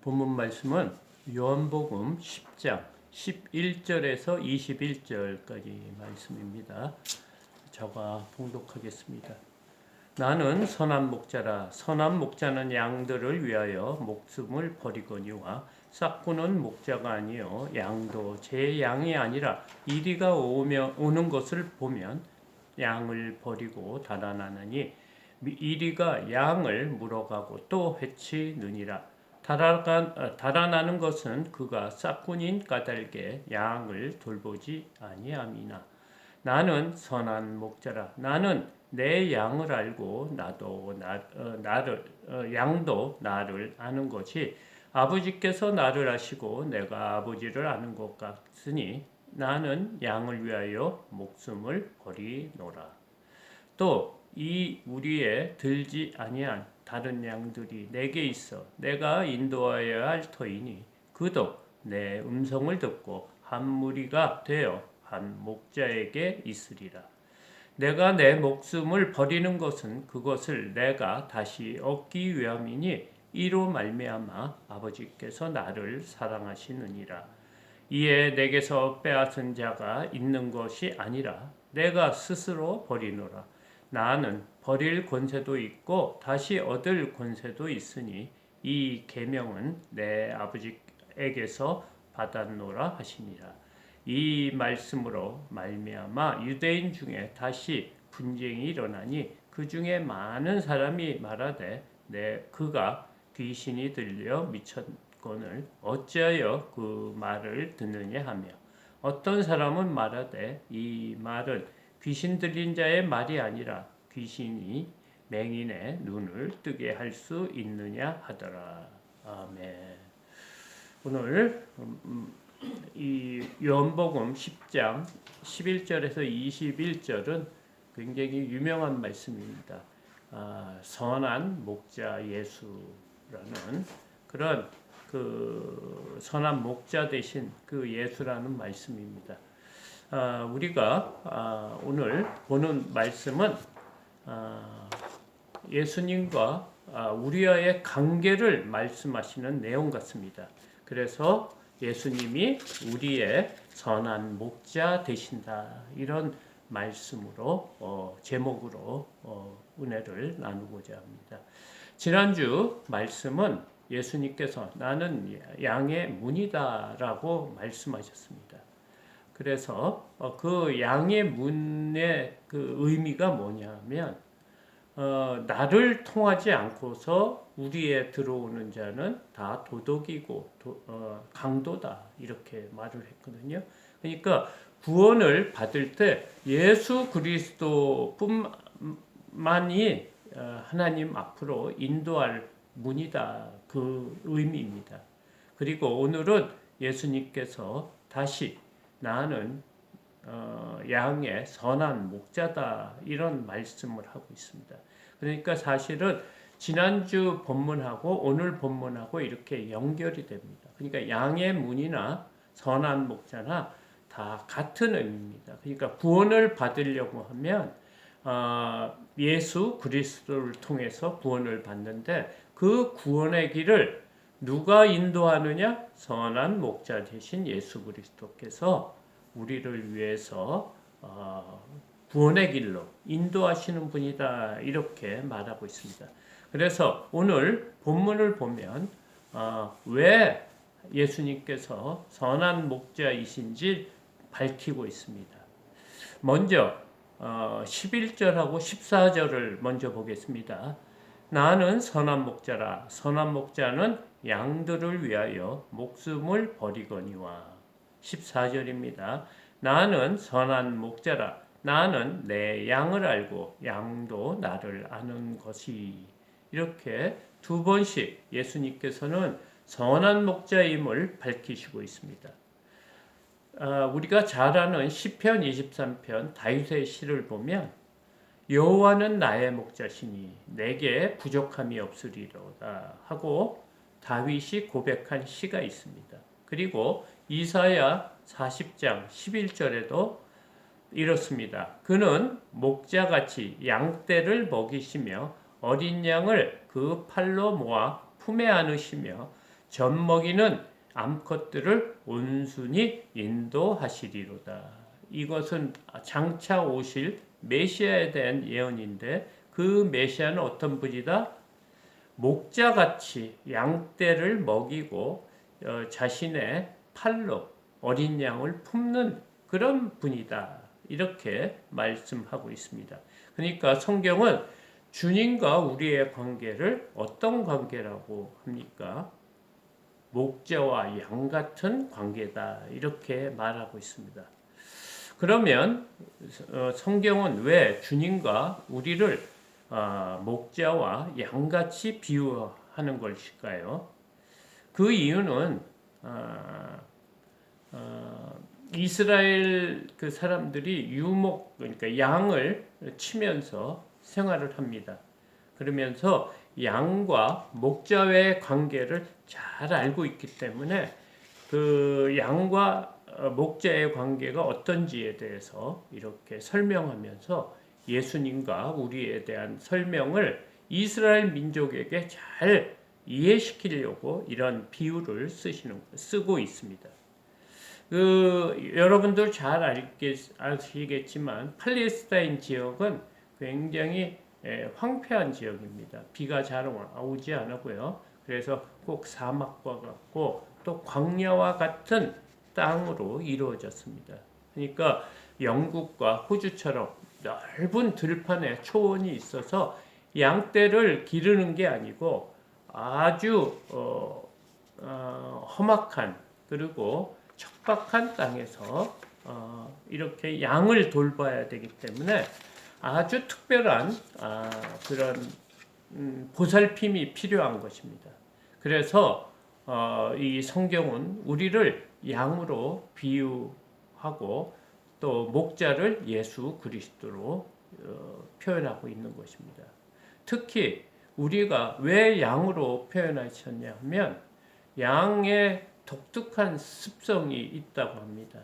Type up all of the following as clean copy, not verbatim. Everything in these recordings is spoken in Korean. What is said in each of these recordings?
본문 말씀은 요한복음 10장 11절에서 21절까지 말씀입니다. 저가 봉독하겠습니다. 나는 선한 목자라. 선한 목자는 양들을 위하여 목숨을 버리거니와 싹구는 목자가 아니요 양도 제 양이 아니라 이리가 오는 것을 보면 양을 버리고 달아나느니 이리가 양을 물어가고 또 해치느니라. 달아나는 것은 그가 싹군인 까닭에 양을 돌보지 아니함이나. 나는 선한 목자라. 나는 내 양을 알고 양도 나를 아는 것이 아버지께서 나를 아시고 내가 아버지를 아는 것 같으니 나는 양을 위하여 목숨을 버리노라. 또 이 우리에 들지 아니한 다른 양들이 내게 있어 내가 인도하여야 할 터이니 그도 내 음성을 듣고 한 무리가 되어 한 목자에게 있으리라. 내가 내 목숨을 버리는 것은 그것을 내가 다시 얻기 위함이니 이로 말미암아 아버지께서 나를 사랑하시느니라. 이에 내게서 빼앗은 자가 있는 것이 아니라 내가 스스로 버리노라. 나는 버릴 권세도 있고 다시 얻을 권세도 있으니 이 계명은 내 아버지에게서 받았노라 하시니라. 이 말씀으로 말미암아 유대인 중에 다시 분쟁이 일어나니 그 중에 많은 사람이 말하되 그가 귀신이 들려 미쳤거늘 어찌하여 그 말을 듣느냐 하며 어떤 사람은 말하되 이 말은 귀신 들린 자의 말이 아니라 귀신이 맹인의 눈을 뜨게 할 수 있느냐 하더라. 아멘. 오늘 이 요한복음 10장 11절에서 21절은 굉장히 유명한 말씀입니다. 선한 목자 예수라는 그런 그 선한 목자 대신 그 예수라는 말씀입니다. 우리가 오늘 보는 말씀은 예수님과 우리와의 관계를 말씀하시는 내용 같습니다. 그래서 예수님이 우리의 선한 목자 되신다. 이런 말씀으로 제목으로 은혜를 나누고자 합니다. 지난주 말씀은 예수님께서 나는 양의 문이다라고 말씀하셨습니다. 그래서 그 양의 문의 그 의미가 뭐냐면 나를 통하지 않고서 우리에 들어오는 자는 다 도둑이고 강도다 이렇게 말을 했거든요. 그러니까 구원을 받을 때 예수 그리스도뿐만이 하나님 앞으로 인도할 문이다 그 의미입니다. 그리고 오늘은 예수님께서 다시 나는 양의 선한 목자다 이런 말씀을 하고 있습니다. 그러니까 사실은 지난주 본문하고 오늘 본문하고 이렇게 연결이 됩니다. 그러니까 양의 문이나 선한 목자나 다 같은 의미입니다. 그러니까 구원을 받으려고 하면 예수 그리스도를 통해서 구원을 받는데 그 구원의 길을 누가 인도하느냐? 선한 목자 되신 예수 그리스도께서 우리를 위해서 구원의 길로 인도하시는 분이다 이렇게 말하고 있습니다. 그래서 오늘 본문을 보면 왜 예수님께서 선한 목자이신지 밝히고 있습니다. 먼저 11절하고 14절을 먼저 보겠습니다. 나는 선한 목자라. 선한 목자는 양들을 위하여 목숨을 버리거니와. 14절입니다. 나는 선한 목자라. 나는 내 양을 알고 양도 나를 아는 것이. 이렇게 두 번씩 예수님께서는 선한 목자임을 밝히시고 있습니다. 우리가 잘 아는 시편 23편 다윗의 시를 보면 여호와는 나의 목자시니 내게 부족함이 없으리로다 하고 다윗이 고백한 시가 있습니다. 그리고 이사야 40장 11절에도 이렇습니다. 그는 목자같이 양떼를 먹이시며 어린 양을 그 팔로 모아 품에 안으시며 젖 먹이는 암컷들을 온순히 인도하시리로다. 이것은 장차 오실 메시아에 대한 예언인데 그 메시아는 어떤 분이다? 목자같이 양떼를 먹이고 자신의 팔로 어린 양을 품는 그런 분이다. 이렇게 말씀하고 있습니다. 그러니까 성경은 주님과 우리의 관계를 어떤 관계라고 합니까? 목자와 양 같은 관계다. 이렇게 말하고 있습니다. 그러면 성경은 왜 주님과 우리를 목자와 양같이 비유하는 것일까요? 그 이유는 이스라엘 그 사람들이 유목, 그러니까 양을 치면서 생활을 합니다. 그러면서 양과 목자의 관계를 잘 알고 있기 때문에 그 양과 목자의 관계가 어떤지에 대해서 이렇게 설명하면서 예수님과 우리에 대한 설명을 이스라엘 민족에게 잘 이해시키려고 이런 비유를 쓰고 있습니다. 여러분들 잘 아시겠지만 팔레스타인 지역은 굉장히 황폐한 지역입니다. 비가 잘 오지 않고요. 그래서 꼭 사막과 같고 또 광야와 같은 땅으로 이루어졌습니다. 그러니까 영국과 호주처럼 넓은 들판에 초원이 있어서 양떼를 기르는 게 아니고 아주 험악한 그리고 척박한 땅에서 이렇게 양을 돌봐야 되기 때문에 아주 특별한 그런 보살핌이 필요한 것입니다. 그래서 이 성경은 우리를 양으로 비유하고 또 목자를 예수 그리스도로 표현하고 있는 것입니다. 특히 우리가 왜 양으로 표현하셨냐 하면 양의 독특한 습성이 있다고 합니다.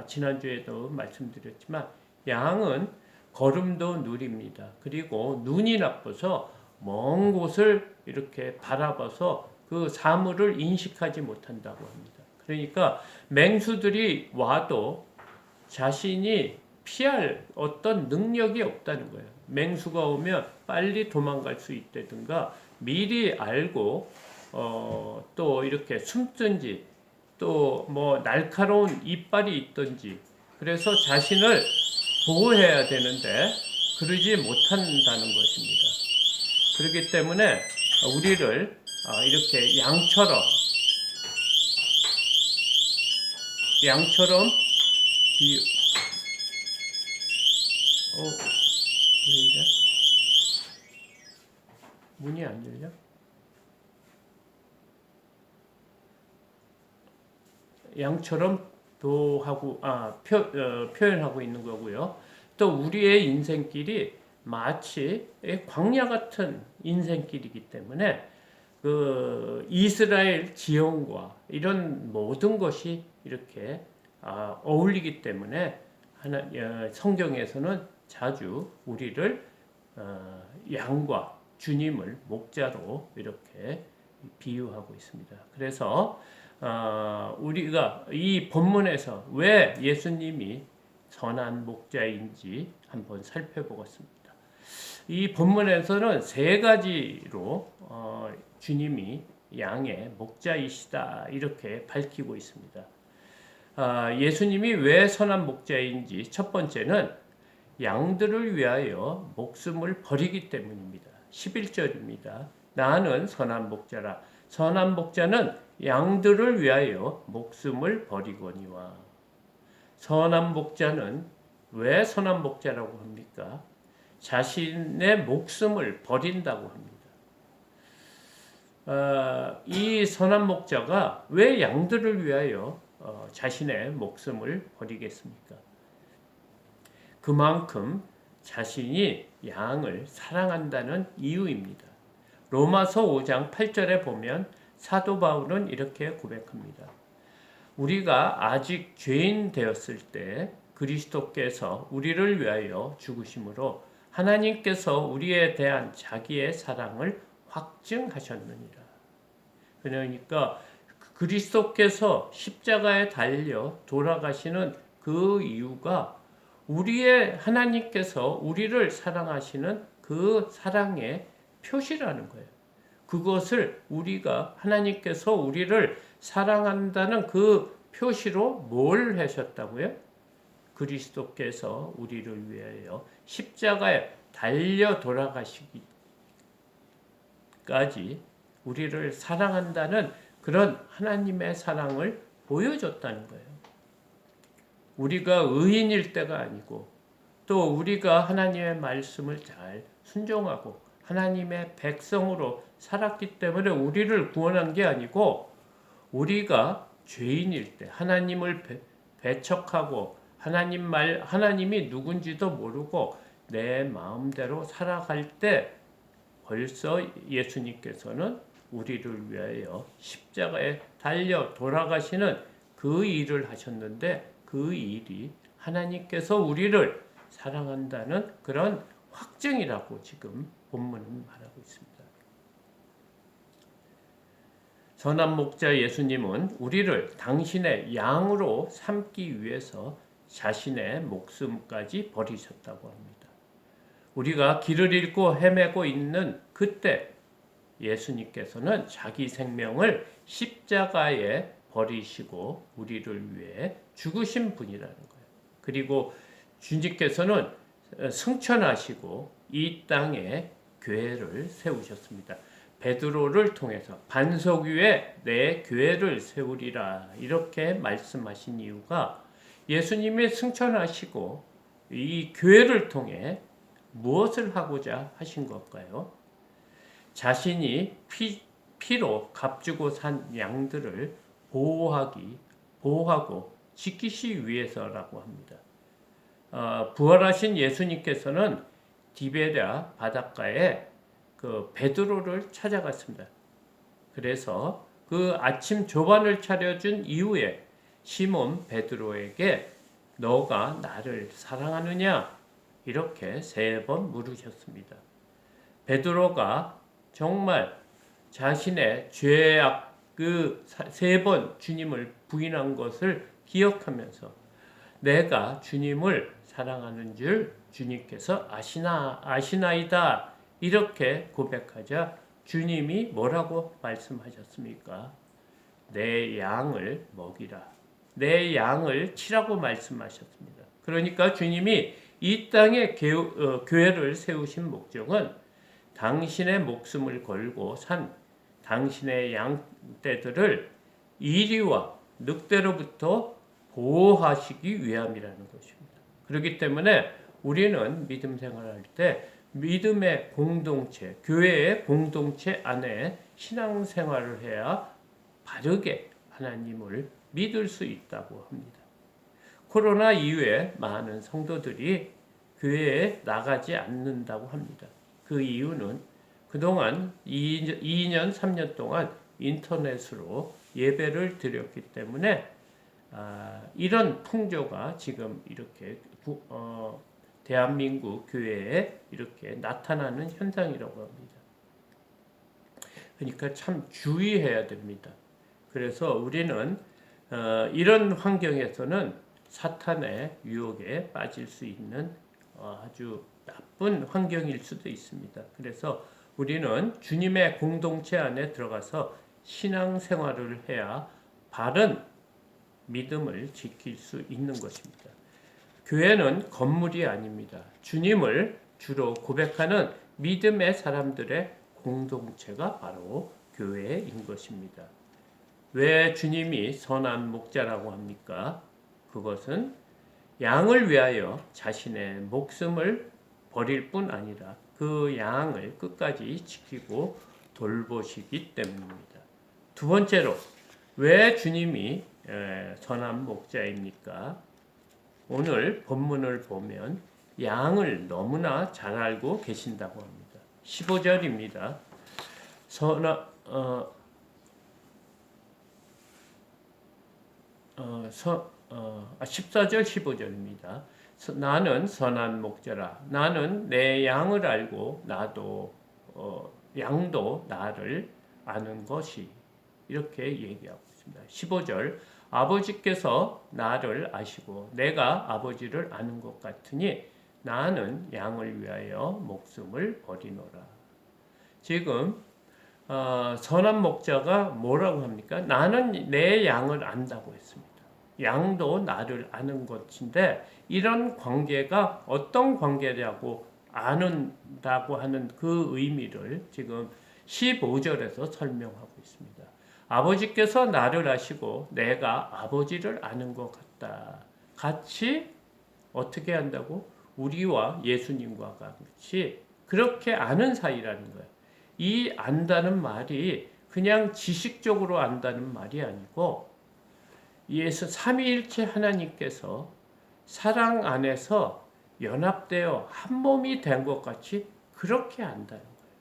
지난주에도 말씀드렸지만 양은 걸음도 느립니다. 그리고 눈이 나빠서 먼 곳을 이렇게 바라봐서 그 사물을 인식하지 못한다고 합니다. 그러니까 맹수들이 와도 자신이 피할 어떤 능력이 없다는 거예요. 맹수가 오면 빨리 도망갈 수 있다든가 미리 알고 또 이렇게 숨든지 또 뭐 날카로운 이빨이 있든지 그래서 자신을 보호해야 되는데 그러지 못한다는 것입니다. 그렇기 때문에 우리를 이렇게 양처럼 왜이래? 문이 안 열려? 양처럼 표현하고 있는 거고요. 또 우리의 인생길이 마치 광야 같은 인생길이기 때문에 그 이스라엘 지형과 이런 모든 것이 이렇게 어울리기 때문에 성경에서는 자주 우리를 양과 주님을 목자로 이렇게 비유하고 있습니다. 그래서 우리가 이 본문에서 왜 예수님이 선한 목자인지 한번 살펴보겠습니다. 이 본문에서는 세 가지로 주님이 양의 목자이시다 이렇게 밝히고 있습니다. 예수님이 왜 선한 목자인지 첫 번째는 양들을 위하여 목숨을 버리기 때문입니다. 11절입니다. 나는 선한 목자라. 선한 목자는 양들을 위하여 목숨을 버리거니와. 선한 목자는 왜 선한 목자라고 합니까? 자신의 목숨을 버린다고 합니다. 이 선한 목자가 왜 양들을 위하여 자신의 목숨을 버리겠습니까? 그만큼 자신이 양을 사랑한다는 이유입니다. 로마서 5장 8절에 보면 사도 바울은 이렇게 고백합니다. 우리가 아직 죄인 되었을 때 그리스도께서 우리를 위하여 죽으심으로 하나님께서 우리에 대한 자기의 사랑을 확증하셨느니라. 그러니까 그리스도께서 십자가에 달려 돌아가시는 그 이유가 우리의 하나님께서 우리를 사랑하시는 그 사랑의 표시라는 거예요. 그것을 우리가 하나님께서 우리를 사랑한다는 그 표시로 뭘 하셨다고요? 그리스도께서 우리를 위하여 십자가에 달려 돌아가시기까지 우리를 사랑한다는 그런 하나님의 사랑을 보여줬다는 거예요. 우리가 의인일 때가 아니고 또 우리가 하나님의 말씀을 잘 순종하고 하나님의 백성으로 살았기 때문에 우리를 구원한 게 아니고 우리가 죄인일 때 하나님을 배척하고 하나님이 누군지도 모르고 내 마음대로 살아갈 때 벌써 예수님께서는 우리를 위하여 십자가에 달려 돌아가시는 그 일을 하셨는데 그 일이 하나님께서 우리를 사랑한다는 그런 확증이라고 지금 본문은 말하고 있습니다. 선한 목자 예수님은 우리를 당신의 양으로 삼기 위해서 자신의 목숨까지 버리셨다고 합니다. 우리가 길을 잃고 헤매고 있는 그때 예수님께서는 자기 생명을 십자가에 버리시고 우리를 위해 죽으신 분이라는 거예요. 그리고 주님께서는 승천하시고 이 땅에 교회를 세우셨습니다. 베드로를 통해서 반석 위에 내 교회를 세우리라 이렇게 말씀하신 이유가 예수님이 승천하시고 이 교회를 통해 무엇을 하고자 하신 걸까요? 자신이 피로 값주고 산 양들을 보호하고 지키시기 위해서라고 합니다. 부활하신 예수님께서는 디베랴 바닷가에 그 베드로를 찾아갔습니다. 그래서 그 아침 조반을 차려준 이후에 시몬 베드로에게 너가 나를 사랑하느냐 이렇게 3번 물으셨습니다. 베드로가 정말 자신의 죄악 그 3번 주님을 부인한 것을 기억하면서 내가 주님을 사랑하는 줄 주님께서 아시나이다 이렇게 고백하자 주님이 뭐라고 말씀하셨습니까? 내 양을 먹이라. 내 양을 치라고 말씀하셨습니다. 그러니까 주님이 이 땅에 교회를 세우신 목적은 당신의 목숨을 걸고 산 당신의 양떼들을 이리와 늑대로부터 보호하시기 위함이라는 것입니다. 그렇기 때문에 우리는 믿음 생활할 때 믿음의 공동체, 교회의 공동체 안에 신앙생활을 해야 바르게 하나님을 믿을 수 있다고 합니다. 코로나 이후에 많은 성도들이 교회에 나가지 않는다고 합니다. 그 이유는 그동안 2년, 3년 동안 인터넷으로 예배를 드렸기 때문에 이런 풍조가 지금 이렇게 대한민국 교회에 이렇게 나타나는 현상이라고 합니다. 그러니까 참 주의해야 됩니다. 그래서 우리는 이런 환경에서는 사탄의 유혹에 빠질 수 있는 아주 나쁜 환경일 수도 있습니다. 그래서 우리는 주님의 공동체 안에 들어가서 신앙생활을 해야 바른 믿음을 지킬 수 있는 것입니다. 교회는 건물이 아닙니다. 주님을 주로 고백하는 믿음의 사람들의 공동체가 바로 교회인 것입니다. 왜 주님이 선한 목자라고 합니까? 그것은 양을 위하여 자신의 목숨을 버릴 뿐 아니라 그 양을 끝까지 지키고 돌보시기 때문입니다. 두 번째로 왜 주님이 선한 목자입니까? 오늘 본문을 보면 양을 너무나 잘 알고 계신다고 합니다. 15절입니다. 14절 15절입니다. 나는 선한 목자라. 나는 내 양을 알고 양도 나를 아는 것이. 이렇게 얘기하고 있습니다. 15절 아버지께서 나를 아시고 내가 아버지를 아는 것 같으니 나는 양을 위하여 목숨을 버리노라. 지금 선한 목자가 뭐라고 합니까? 나는 내 양을 안다고 했습니다. 양도 나를 아는 것인데 이런 관계가 어떤 관계냐고 아는다고 하는 그 의미를 지금 15절에서 설명하고 있습니다. 아버지께서 나를 아시고 내가 아버지를 아는 것 같다. 같이 어떻게 한다고? 우리와 예수님과 같이 그렇게 아는 사이라는 거예요. 이 안다는 말이 그냥 지식적으로 안다는 말이 아니고 예수 삼위일체 하나님께서 사랑 안에서 연합되어 한 몸이 된 것 같이 그렇게 안다는 거예요.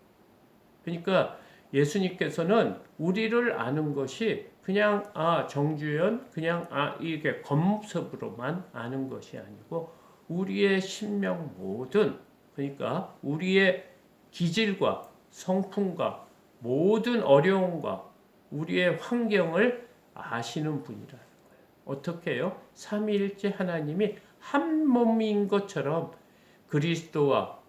그러니까 예수님께서는 우리를 아는 것이 그냥 정주현 그냥 이게 겉모습으로만 아는 것이 아니고 우리의 심령 모든 그러니까 우리의 기질과 성품과 모든 어려움과 우리의 환경을 아시는 분이라는 거예요. 어떻게 해요? 삼위일체 하나님이 한 몸인 것처럼 그리스도와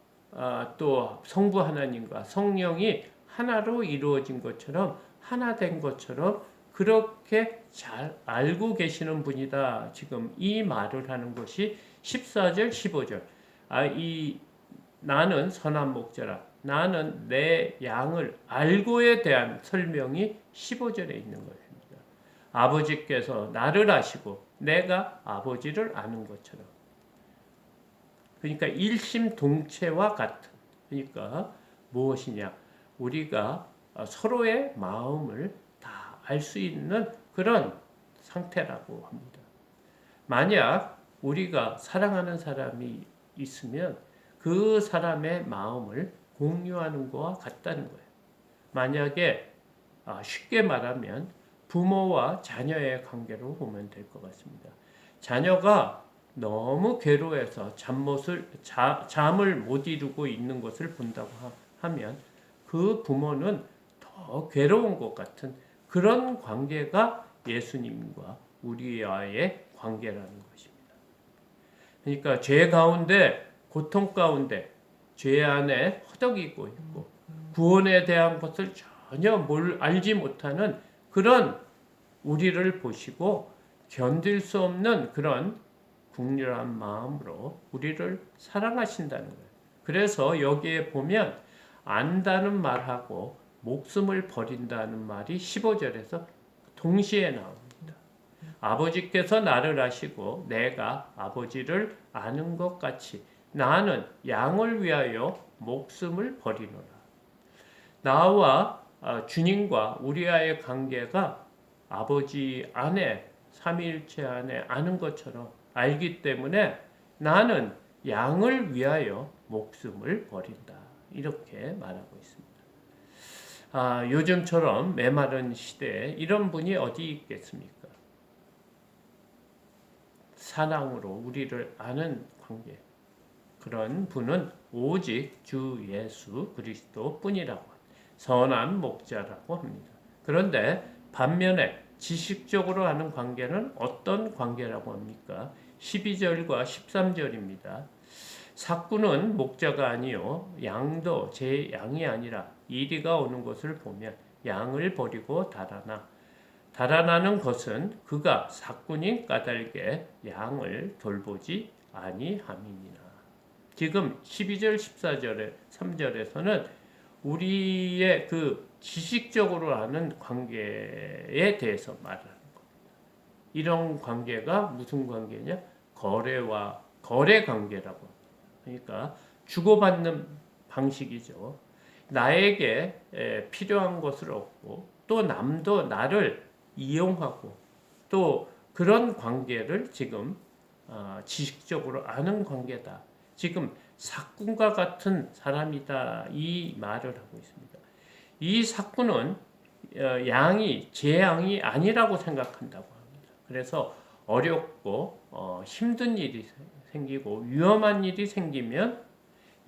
또 성부 하나님과 성령이 하나로 이루어진 것처럼 하나 된 것처럼 그렇게 잘 알고 계시는 분이다. 지금 이 말을 하는 것이 14절 15절 이 나는 선한 목자라 나는 내 양을 알고에 대한 설명이 15절에 있는 것입니다. 아버지께서 나를 아시고 내가 아버지를 아는 것처럼 그러니까 일심동체와 같은 그러니까 무엇이냐 우리가 서로의 마음을 다 알 수 있는 그런 상태라고 합니다. 만약 우리가 사랑하는 사람이 있으면 그 사람의 마음을 공유하는 것과 같다는 거예요. 만약에 쉽게 말하면 부모와 자녀의 관계로 보면 될 것 같습니다. 자녀가 너무 괴로워해서 잠을 못 이루고 있는 것을 본다고 하면 그 부모는 더 괴로운 것 같은 그런 관계가 예수님과 우리와의 관계라는 것입니다. 그러니까 죄 가운데 고통 가운데 죄 안에 허덕이고 있고 구원에 대한 것을 전혀 알지 못하는 그런 우리를 보시고 견딜 수 없는 그런 국률한 마음으로 우리를 사랑하신다는 거예요. 그래서 여기에 보면 안다는 말하고 목숨을 버린다는 말이 15절에서 동시에 나옵니다. 아버지께서 나를 아시고 내가 아버지를 아는 것 같이 나는 양을 위하여 목숨을 버리노라. 나와 주님과 우리와의 관계가 아버지 안에 삼위일체 안에 아는 것처럼 알기 때문에 나는 양을 위하여 목숨을 버린다. 이렇게 말하고 있습니다. 요즘처럼 메마른 시대에 이런 분이 어디 있겠습니까? 사랑으로 우리를 아는 관계. 그런 분은 오직 주 예수 그리스도 뿐이라고 선한 목자라고 합니다. 그런데 반면에 지식적으로 하는 관계는 어떤 관계라고 합니까? 12절과 13절입니다. 삭구는 목자가 아니요 양도 제 양이 아니라 이리가 오는 것을 보면 양을 버리고 달아나는 것은 그가 삭군인 까닭에 양을 돌보지 아니함이니라. 지금 12절 14절에 3절에서는 우리의 그 지식적으로 하는 관계에 대해서 말하는 겁니다. 이런 관계가 무슨 관계냐? 거래 관계라고 합니다. 그러니까 주고받는 방식이죠. 나에게 필요한 것을 얻고 또 남도 나를 이용하고 또 그런 관계를 지금 지식적으로 아는 관계다. 지금 삭군과 같은 사람이다. 이 말을 하고 있습니다. 이 삭군은 양이 제 양이 아니라고 생각한다고 합니다. 그래서 어렵고 힘든 일이 생기고 위험한 일이 생기면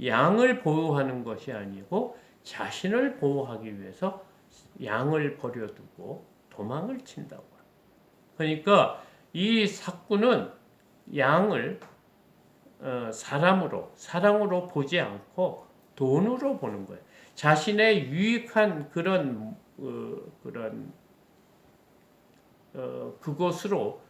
양을 보호하는 것이 아니고 자신을 보호하기 위해서 양을 버려두고 도망을 친다고. 그러니까 이 삭구는 양을 사랑으로 보지 않고 돈으로 보는 거예요. 자신의 유익한 그것으로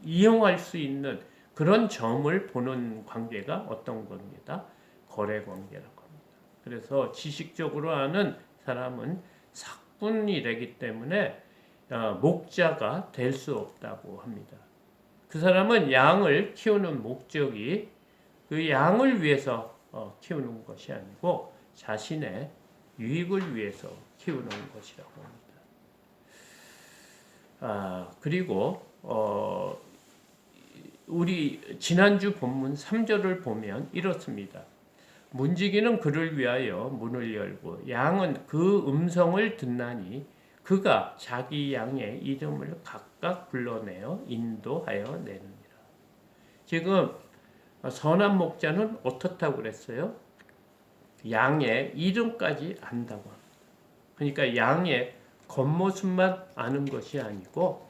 이용할 수 있는 그런 점을 보는 관계가 어떤 겁니다? 거래 관계라고 합니다. 그래서 지식적으로 아는 사람은 삭분이 되기 때문에 목자가 될 수 없다고 합니다. 그 사람은 양을 키우는 목적이 그 양을 위해서 키우는 것이 아니고 자신의 유익을 위해서 키우는 것이라고 합니다. 그리고 우리 지난주 본문 3절을 보면 이렇습니다. 문지기는 그를 위하여 문을 열고 양은 그 음성을 듣나니 그가 자기 양의 이름을 각각 불러내어 인도하여 내느니라. 지금 선한 목자는 어떻다고 그랬어요? 양의 이름까지 안다고 합니다. 그러니까 양의 겉모습만 아는 것이 아니고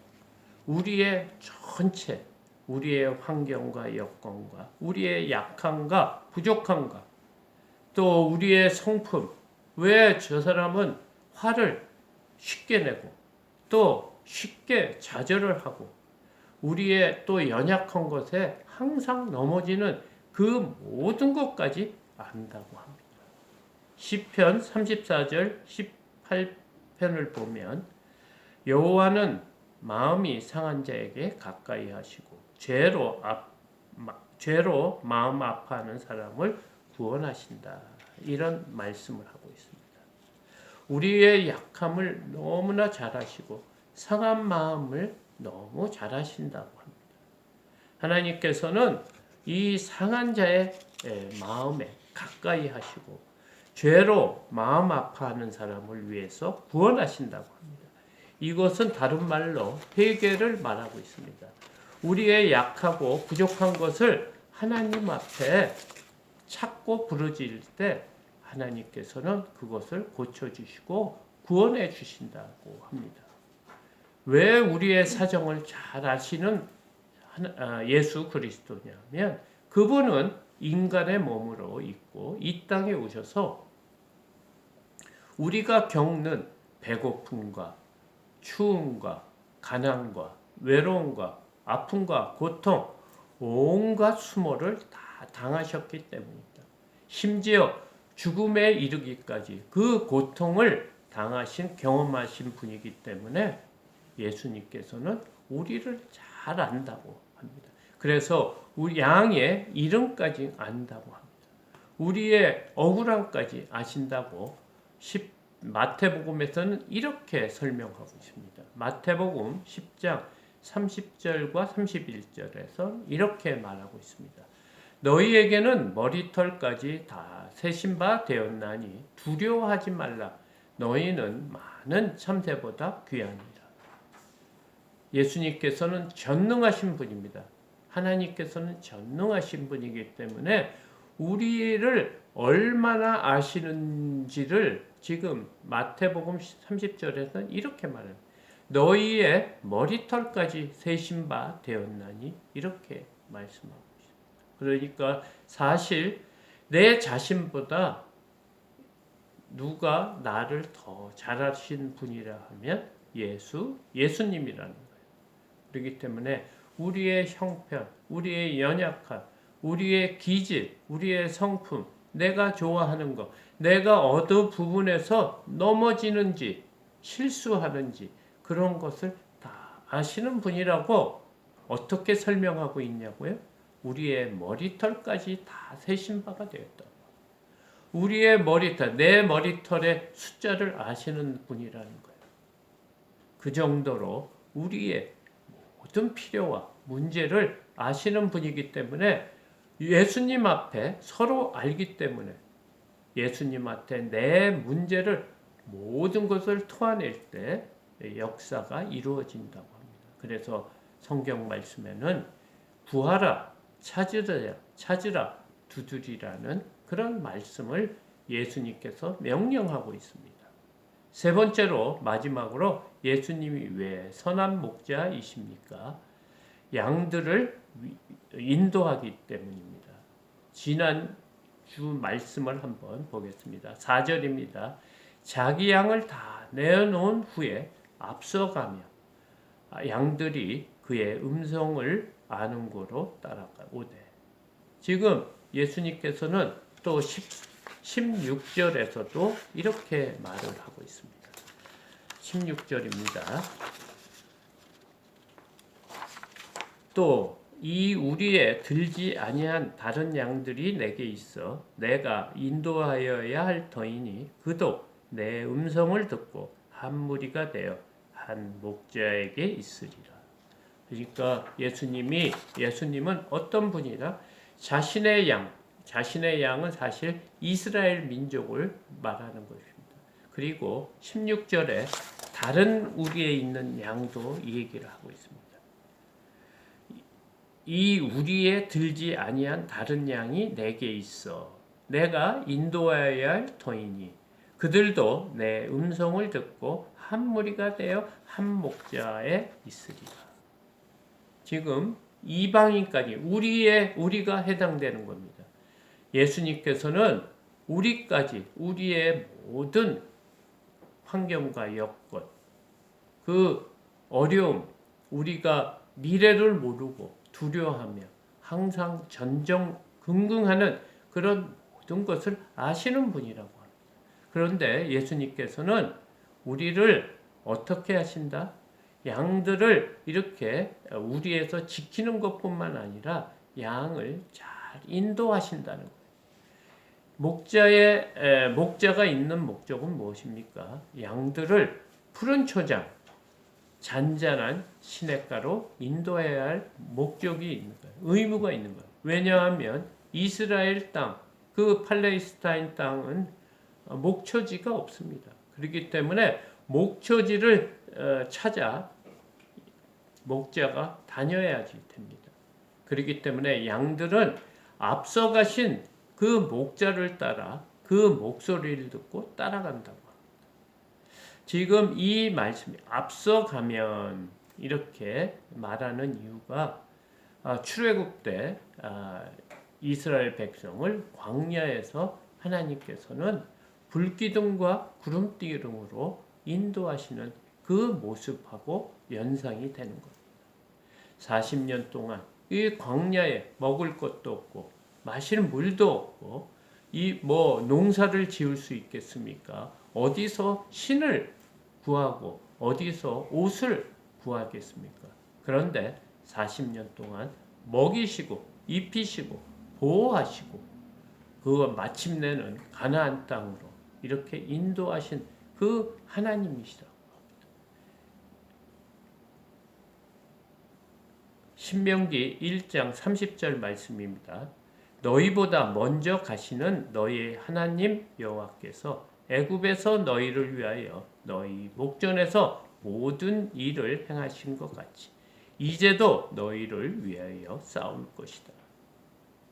우리의 전체, 우리의 환경과 여건과 우리의 약함과 부족함과 또 우리의 성품, 왜 저 사람은 화를 쉽게 내고 또 쉽게 좌절을 하고 우리의 또 연약한 것에 항상 넘어지는 그 모든 것까지 안다고 합니다. 시편 34절 18편을 보면 여호와는 마음이 상한 자에게 가까이 하시고 죄로 마음 아파하는 사람을 구원하신다. 이런 말씀을 하고 있습니다. 우리의 약함을 너무나 잘 아시고 상한 마음을 너무 잘 아신다고 합니다. 하나님께서는 이 상한 자의 마음에 가까이 하시고 죄로 마음 아파하는 사람을 위해서 구원하신다고 합니다. 이것은 다른 말로 회개를 말하고 있습니다. 우리의 약하고 부족한 것을 하나님 앞에 찾고 부르짖을 때 하나님께서는 그것을 고쳐주시고 구원해 주신다고 합니다. 왜 우리의 사정을 잘 아시는 예수 그리스도냐면 그분은 인간의 몸으로 있고 이 땅에 오셔서 우리가 겪는 배고픔과 추움과 가난과 외로움과 아픔과 고통 온갖 수모를 다 당하셨기 때문입니다. 심지어 죽음에 이르기까지 그 고통을 당하신 경험하신 분이기 때문에 예수님께서는 우리를 잘 안다고 합니다. 그래서 우리 양의 이름까지 안다고 합니다. 우리의 억울함까지 아신다고 마태복음에서는 이렇게 설명하고 있습니다. 마태복음 10장 30절과 31절에서 이렇게 말하고 있습니다. 너희에게는 머리털까지 다 세신 바 되었나니 두려워하지 말라. 너희는 많은 참새보다 귀하니라. 예수님께서는 전능하신 분입니다. 하나님께서는 전능하신 분이기 때문에 우리를 얼마나 아시는지를 지금 마태복음 30절에서는 이렇게 말해요. 너희의 머리털까지 세신 바 되었나니 이렇게 말씀하고 있습니다. 그러니까 사실 내 자신보다 누가 나를 더 잘하신 분이라 하면 예수님이라는 거예요. 그렇기 때문에 우리의 형편, 우리의 연약함, 우리의 기질, 우리의 성품, 내가 좋아하는 것, 내가 어느 부분에서 넘어지는지 실수하는지 그런 것을 다 아시는 분이라고 어떻게 설명하고 있냐고요? 우리의 머리털까지 다 세신 바가 되었다. 우리의 머리털, 내 머리털의 숫자를 아시는 분이라는 거예요. 그 정도로 우리의 모든 필요와 문제를 아시는 분이기 때문에 예수님 앞에 서로 알기 때문에 예수님 앞에 내 문제를 모든 것을 토해낼 때 역사가 이루어진다고 합니다. 그래서 성경 말씀에는 구하라, 찾으라, 두드리라는 그런 말씀을 예수님께서 명령하고 있습니다. 세 번째로 마지막으로 예수님이 왜 선한 목자이십니까? 양들을 인도하기 때문입니다. 지난 주 말씀을 한번 보겠습니다. 4절입니다. 자기 양을 다 내어놓은 후에 앞서가며 양들이 그의 음성을 아는 고로 따라오되. 지금 예수님께서는 또 16절에서도 이렇게 말을 하고 있습니다. 16절입니다. 또 이 우리에 들지 아니한 다른 양들이 내게 있어 내가 인도하여야 할 터이니 그도 내 음성을 듣고 한 무리가 되어 한 목자에게 있으리라. 그러니까 예수님은 어떤 분이라 자신의 양은 사실 이스라엘 민족을 말하는 것입니다. 그리고 16절에 다른 우리에 있는 양도 이 얘기를 하고 있습니다. 이 우리에 들지 아니한 다른 양이 내게 있어 내가 인도하여야 할 터이니 그들도 내 음성을 듣고 한 무리가 되어 한 목자에 있으리라. 지금 이방인까지 우리가 해당되는 겁니다. 예수님께서는 우리까지 우리의 모든 환경과 여건, 그 어려움, 우리가 미래를 모르고 두려워하며 항상 전전긍긍하는 그런 모든 것을 아시는 분이라고 합니다. 그런데 예수님께서는 우리를 어떻게 하신다? 양들을 이렇게 우리에서 지키는 것뿐만 아니라 양을 잘 인도하신다는 거예요. 목자가 있는 목적은 무엇입니까? 양들을 푸른 초장, 잔잔한 시냇가로 인도해야 할 목적이 있는 거예요. 의무가 있는 거예요. 왜냐하면 이스라엘 땅, 그 팔레스타인 땅은 목초지가 없습니다. 그렇기 때문에 목초지를 찾아 목자가 다녀야지 됩니다. 그렇기 때문에 양들은 앞서가신 그 목자를 따라 그 목소리를 듣고 따라간다고 합니다. 지금 이 말씀이 앞서가면 이렇게 말하는 이유가 출애굽 때 이스라엘 백성을 광야에서 하나님께서는 불기둥과 구름기둥으로 인도하시는 그 모습하고 연상이 되는 겁니다. 40년 동안 이 광야에 먹을 것도 없고 마실 물도 없고 이 농사를 지을 수 있겠습니까? 어디서 신을 구하고 어디서 옷을 구하겠습니까? 그런데 40년 동안 먹이시고 입히시고 보호하시고 그 마침내는 가나안 땅으로 이렇게 인도하신 그 하나님이시라고 합니다. 신명기 1장 30절 말씀입니다. 너희보다 먼저 가시는 너희 하나님 여호와께서 애굽에서 너희를 위하여 너희 목전에서 모든 일을 행하신 것 같이 이제도 너희를 위하여 싸울 것이다.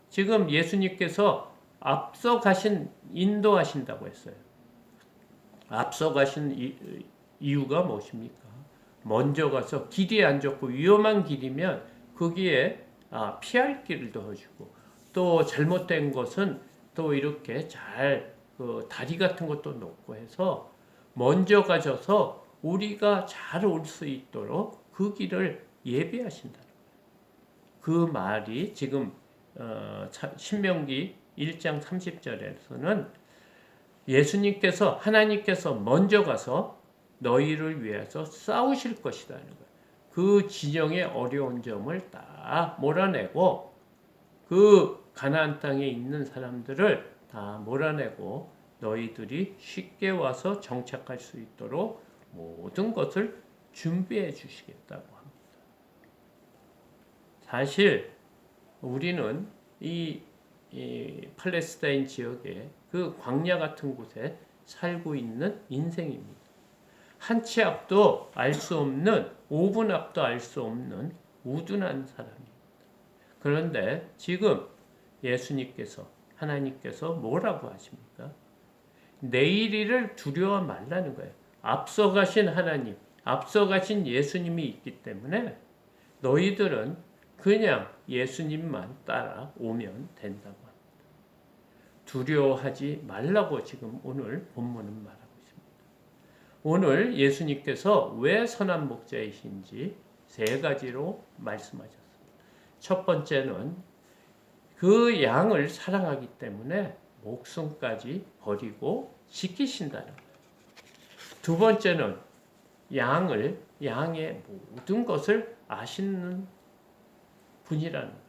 지금 예수님께서 앞서 가신 인도하신다고 했어요. 앞서 가신 이유가 무엇입니까? 먼저 가서 길이 안 좋고 위험한 길이면 거기에 피할 길을 넣어주고 또 잘못된 것은 또 이렇게 잘 다리 같은 것도 놓고 해서 먼저 가셔서 우리가 잘 올 수 있도록 그 길을 예비하신다. 그 말이 지금 신명기 1장 30절에서는 예수님께서 하나님께서 먼저 가서 너희를 위해서 싸우실 것이라는 거예요. 그 진영의 어려운 점을 다 몰아내고 그 가나안 땅에 있는 사람들을 다 몰아내고 너희들이 쉽게 와서 정착할 수 있도록 모든 것을 준비해 주시겠다고 합니다. 사실 우리는 이 팔레스타인 지역에 그 광야 같은 곳에 살고 있는 인생입니다. 한 치 앞도 알 수 없는 5분 앞도 알 수 없는 우둔한 사람입니다. 그런데 지금 예수님께서 하나님께서 뭐라고 하십니까? 내일 일을 두려워 말라는 거예요. 앞서가신 하나님, 앞서가신 예수님이 있기 때문에 너희들은 그냥 예수님만 따라오면 된다고 합니다. 두려워하지 말라고 지금 오늘 본문은 말하고 있습니다. 오늘 예수님께서 왜 선한 목자이신지 세 가지로 말씀하셨습니다. 첫 번째는 그 양을 사랑하기 때문에 목숨까지 버리고 지키신다는 거예요. 두 번째는 양의 모든 것을 아시는 분이라는 거예요.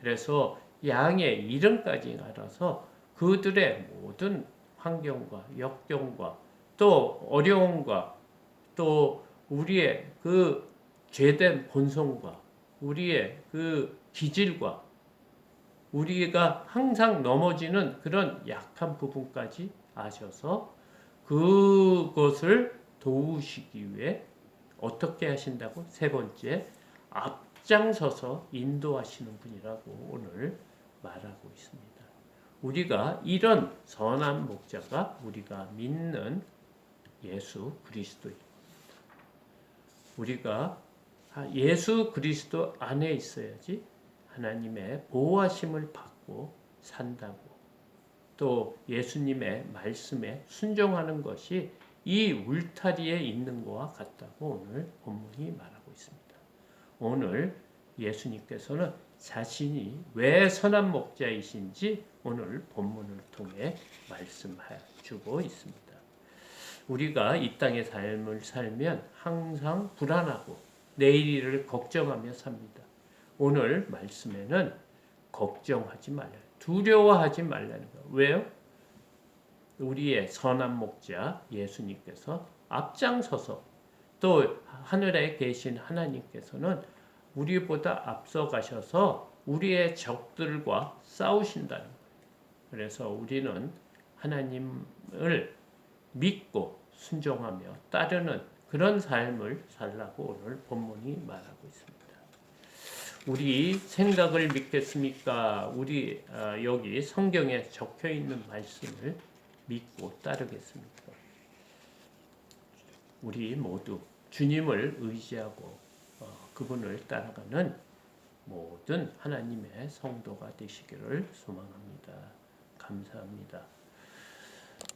그래서 양의 이름까지 알아서 그들의 모든 환경과 역경과 또 어려움과 또 우리의 그 죄된 본성과 우리의 그 기질과 우리가 항상 넘어지는 그런 약한 부분까지 아셔서 그것을 도우시기 위해 어떻게 하신다고? 세 번째, 앞장서서 인도하시는 분이라고 오늘 말하고 있습니다. 우리가 이런 선한 목자가 우리가 믿는 예수 그리스도입니다. 우리가 예수 그리스도 안에 있어야지 하나님의 보호하심을 받고 산다고, 또 예수님의 말씀에 순종하는 것이 이 울타리에 있는 것과 같다고 오늘 본문이 말하고 있습니다. 오늘 예수님께서는 자신이 왜 선한 목자이신지 오늘 본문을 통해 말씀해 주고 있습니다. 우리가 이 땅의 삶을 살면 항상 불안하고 내일 일을 걱정하며 삽니다. 오늘 말씀에는 걱정하지 말라, 두려워하지 말라는 거예요. 왜요? 우리의 선한 목자 예수님께서 앞장서서 또 하늘에 계신 하나님께서는 우리보다 앞서 가셔서 우리의 적들과 싸우신다는 거예요. 그래서 우리는 하나님을 믿고 순종하며 따르는 그런 삶을 살라고 오늘 본문이 말하고 있습니다. 우리 생각을 믿겠습니까? 우리 여기 성경에 적혀 있는 말씀을 믿고 따르겠습니까? 우리 모두 주님을 의지하고 그분을 따라가는 모든 하나님의 성도가 되시기를 소망합니다. 감사합니다.